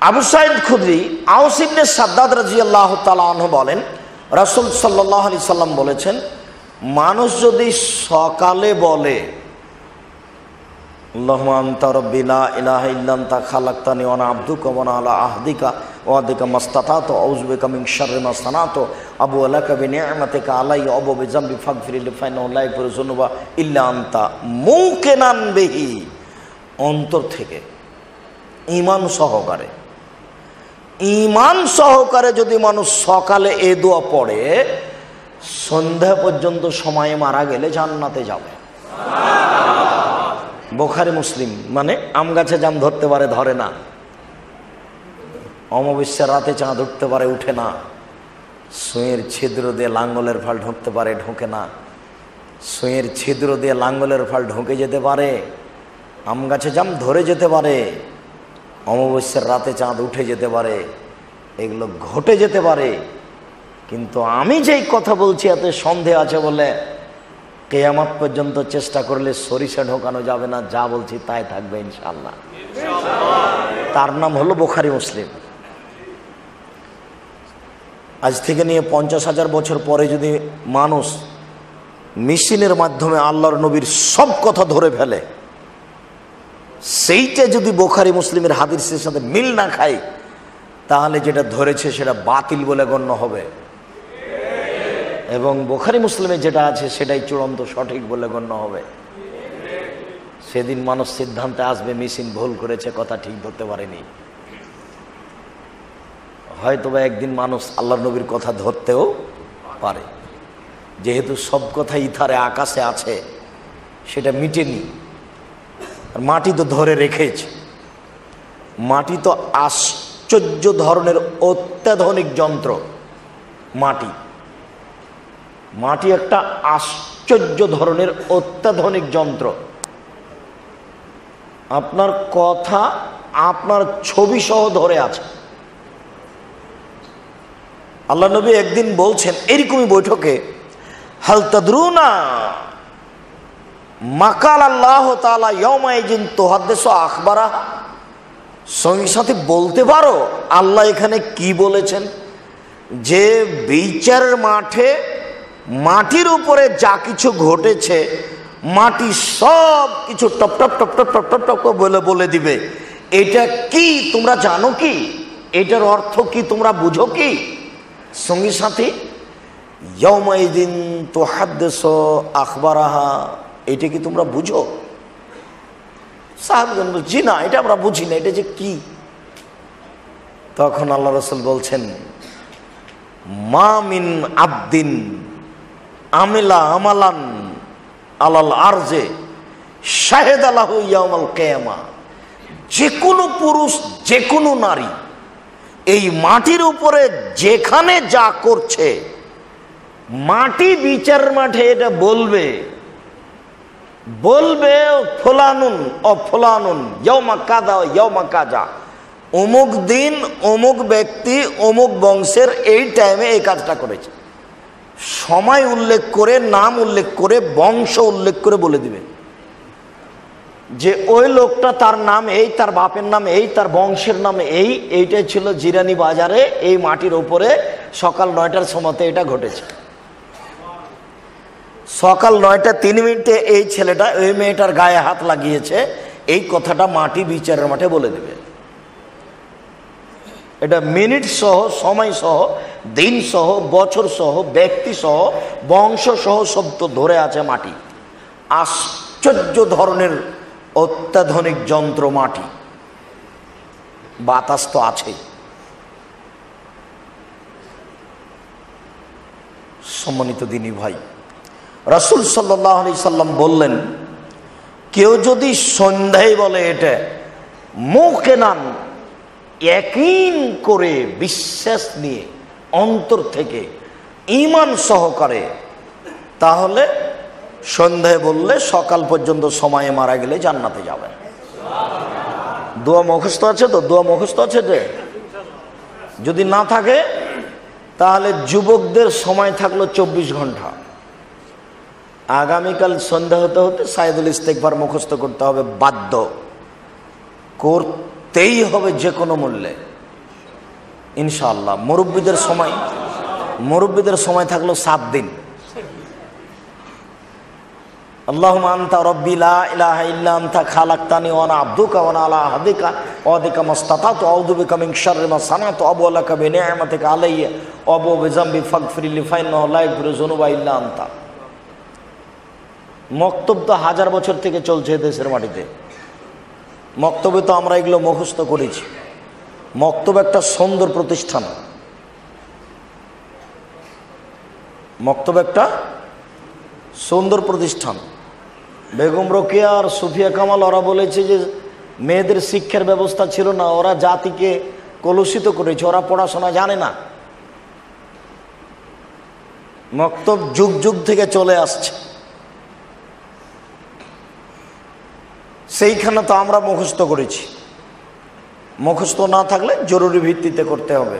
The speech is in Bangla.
আবু সাঈদ খুদরি আওস ইবনে সাদ্দাদ রাদিয়াল্লাহু তাআলা আনহু বলেন, রাসূল সাল্লাল্লাহু আলাইহি সাল্লাম বলেছেন, মানুষ যদি সকালে বলে আল্লাহুম্মা আনতা রাব্বি লা ইলাহা ইল্লা আনতা খালাকতানি ওয়া আনা আবদুকা ওয়া আনা আলা আহদিকা ওয়া আদিকা মাসতাতাতু আউযু বিকা মিন শাররি মা সানাতু আবু লাকা বিনি'মাতিকা আলাইয়া ওয়া বিযামবি ফাগফিরলি ফাইন্নাহু লা ইয়াগফিরু যুনুবা ইল্লা আনতা, মুকিনান বিহি, অন্তর থেকে ঈমান সহকারে, ঈমান সহকারে যদি মানুষ সকালে এ দোয়া পড়ে, সন্ধ্যা পর্যন্ত সময়ে মারা গেলে জান্নাতে যাবে। বুখারী মুসলিম। মানে আম গাছে জাম ধরতে পারে, ধরে না। অমাবস্যার রাতে চাঁদ উঠতে পারে, উঠে না। সুঁয়ের ছিদ্র দিয়ে লাঙ্গলের ফাল ঢুকতে পারে, ঢোকে না। সুঁয়ের ছিদ্র দিয়ে লাঙ্গলের ফাল ঢুকে যেতে পারে, আম গাছে জাম ধরে যেতে পারে, অমাবস্যার রাতে চাঁদ উঠে যেতে পারে, এগুলো ঘটে যেতে পারে। কিন্তু আমি যেই কথা বলছি এতে সন্দেহ আছে বলে কিয়ামত পর্যন্ত চেষ্টা করলে সরিষা ঢোকানো যাবে না, যা বলছি তাই থাকবে ইনশাআল্লাহ। তার নাম হলো বুখারী মুসলিম। আজ থেকে নিয়ে 50,000 বছর পরে যদি মানুষ মেশিনের মাধ্যমে আল্লাহর নবীর সব কথা ধরে ফেলে, সেইটা যদি বুখারী মুসলিমের হাদিসের সাথে মিল না খায়, তাহলে যেটা ধরেছে সেটা বাতিল বলে গণ্য হবে, এবং বুখারী মুসলিমে যেটা আছে সেটাই চূড়ান্ত সঠিক বলে গণ্য হবে। সেদিন মানুষ সিদ্ধান্তে আসবে মেশিন ভুল করেছে, কথা ঠিক ধরতে পারেনি। হয়তোবা একদিন মানুষ আল্লাহর নবীর কথা ধরতেও পারে, যেহেতু সব কথা ইথারে আকাশে আছে, সেটা মিটেনি। মাটি তো ধরে রেখেছে। মাটি তো আশ্চর্য ধরনের অত্যাধুনিক যন্ত্র। মাটি একটা আশ্চর্য ধরনের অত্যাধুনিক যন্ত্র। আপনার কথা আপনার ছবি সহ ধরে আছে। আল্লাহ নবী একদিন বলছেন এরকমই বৈঠকে, হাল তাদরুনা মাকাল আল্লাহ তাআলা ইয়াউমাইজিন তুহাদ্দিসু আখবারাহা, সঙ্গে সাথে বলতে পারো আল্লাহ এখানে কি বলেছেন? যে বিচারের মাঠে মাটির উপরে যা কিছু ঘটেছে, মাটি সব কিছু top top top top top top top বলে বলে দিবে। এটা কি তোমরা জানো? কি এটার অর্থ কি তোমরা বুঝো? কি সঙ্গী সাথী ইয়াউমাইদিন তুহাদ্দিসু আখবারাহা, এটা কি তোমরা বুঝো? সাহাবীগণ বলছেন, জি না, এটা আমরা বুঝি না, এটা যে কি? তখন আল্লাহ রাসূল বলছেন, মা মিন আবদিন আমিলা আমালান আলাল আরজে শাহেদা লাহু ইয়াউমাল কিয়ামা, যে কোনো পুরুষ যে কোনো নারী এই মাটির উপরে যেখানে যা করছে, মাটি বিচারের মাঠে এটা বলবে ফুলানুন ও ফুলানুন ইয়াউমা কাযা ইয়াউমা কাযা, অমুক দিন অমুক ব্যক্তি অমুক বংশের এই টাইমে এই কাজটা করেছে। সময় উল্লেখ করে, নাম উল্লেখ করে, বংশ উল্লেখ করে বলে দিবে যে ওই লোকটা, তার নাম এই, তার বাপের নাম এই, তার বংশের নাম এই, এইটাই ছিল জিরানি বাজারে এই মাটির উপরে সকাল 9টার সময়তে এটা ঘটেছে। সকাল 9:03 এই ছেলেটা ওই মেয়েটার গায়ে হাত লাগিয়েছে, এই কথাটা মাটি বিচারের মাঠে বলে দেবে। এটা মিনিট সহ, সময় সহ, দিন সহ, বছর সহ, ব্যক্তি সহ, বংশ সহ সব তো ধরে আছে মাটি। আশ্চর্য ধরনের অত্যাধুনিক যন্ত্র মাটি। বাতাস তো আছেই। সম্মানিত দিনী ভাই, রাসূল সাল্লাল্লাহু আলাইহি সাল্লাম বললেন, কেউ যদি সন্ধ্যায় বলে এটা মুকিনান, ইয়াকিন করে, বিশ্বাস নিয়ে, অন্তর থেকে ঈমান সহকারে, তাহলে সন্ধ্যায় বললে সকাল পর্যন্ত সময়ে মারা গেলে জান্নাতে যাবে। দোয়া মুখস্থ আছে তো? দোয়া মুখস্থ আছে যে? যদি না থাকে তাহলে যুবকদের সময় থাকলো 24 ঘন্টা। আগামীকাল সন্ধ্যা হতে হতে সাইদুল ইস্তেগফার মুখস্থ করতে হবে, বাধ্য করতেই হবে যে কোনো মূল্যে। ইনশাআল্লাহ। মুরব্বীদের সময় থাকলো 7 দিন। আল্লাহুম্মা আনতা রাব্বি লা ইলাহা ইল্লা আনতা খালাকতানি ওয়া আনা আবদুকা ওয়া আনা আলা আহদিকা ওয়া ওয়াদিকা মাসতাতাতু আউযু বিকা মিন শাররি মা সানাতু আবু লাকা বিনি'মাতিকা আলাইয়া ওয়া আবু বিযামবি ফাগফিরলি ফাইন্নাহু লা ইয়াগফিরু যুনুবা ইল্লা আনতা। মক্তব তো 1000 বছর থেকে চলছে দেশের মাটিতে। মক্তবে তো আমরা এগুলো মুখস্থ করেছি। মক্তব একটা সুন্দর প্রতিষ্ঠান। মক্তব একটা সুন্দর প্রতিষ্ঠান। বেগম রোকেয়া আর সুফিয়া কামাল ওরা বলেছে যে মেয়েদের শিক্ষার ব্যবস্থা ছিল না, ওরা জাতিকে কলুষিত করেছে, ওরা পড়াশোনা জানে না। মক্তব যুগ যুগ থেকে চলে আসছে, সেইখানে তো আমরা মুখস্থ করেছি। মুখস্থ না থাকলে জরুরি ভিত্তিতে করতে হবে।